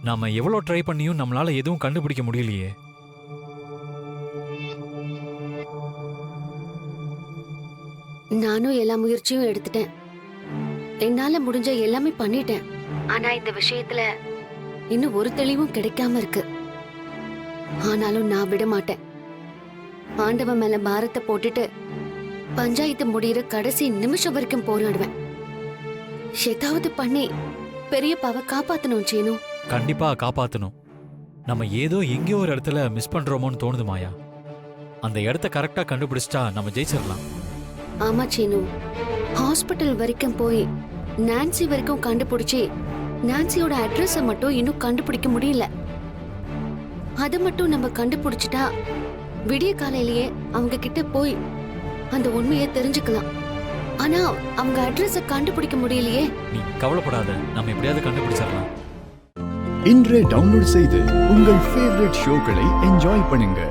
நாம எவ்வளவு ட்ரை பண்ணியும் நம்மளால எதுவும் கண்டுபிடிக்க முடியலையே. நானும் எல்லா முயற்சியும் எடுத்துட்டேன். என்னால முடிஞ்ச எல்லாமே பண்ணிட்டேன். ஆனா இந்த விஷயத்துல இன்னும் ஒரு தெளிவும் கிடைக்காம இருக்கு. ஆனாலும் நான் விட மாட்டேன். ஆண்டவன் மேல பாரத்தை போட்டுட்டு பஞ்சாயத்து முடியிற கடைசி நிமிஷம் வரைக்கும் போராடுவேன். ஏதாவது பண்ணி பெரியப்பாவை காப்பாத்தணும் சீனு. கண்டிப்பா காப்பாத்தணும். நம்ம ஏதோ எங்கேயோ ஒரு இடத்துல மிஸ் பண்றோமோன்னு தோணுது மாயா. அந்த இடத்த கரெக்டா கண்டுபிடிச்சிட்டா நம்ம ஜெயிச்சிடலாம். ஆமா சீனு, ஹாஸ்பிட்டல் வரைக்கும் போய் நான்சி வரைக்கும் கண்டுபிடிச்சி நான்சியோட அட்ரஸ மட்டும் இன்னும் கண்டுபிடிக்க முடியல. அத மட்டும் நம்ம கண்டுபிடிச்சிட்டா விடிய காலையிலேயே அவங்க கிட்ட போய் அந்த உண்மையை தெரிஞ்சுக்கலாம். ஆனா அவங்க அட்ரஸ கண்டுபிடிக்க முடியலையே. நீ கவலைப்படாத, நம்ம எப்படியாவது கண்டுபிடிச்சிடலாம். இன்றே டவுன்லோட் செய்து உங்கள் ஃபேவரட் ஷோக்களை என்ஜாய் பண்ணுங்க.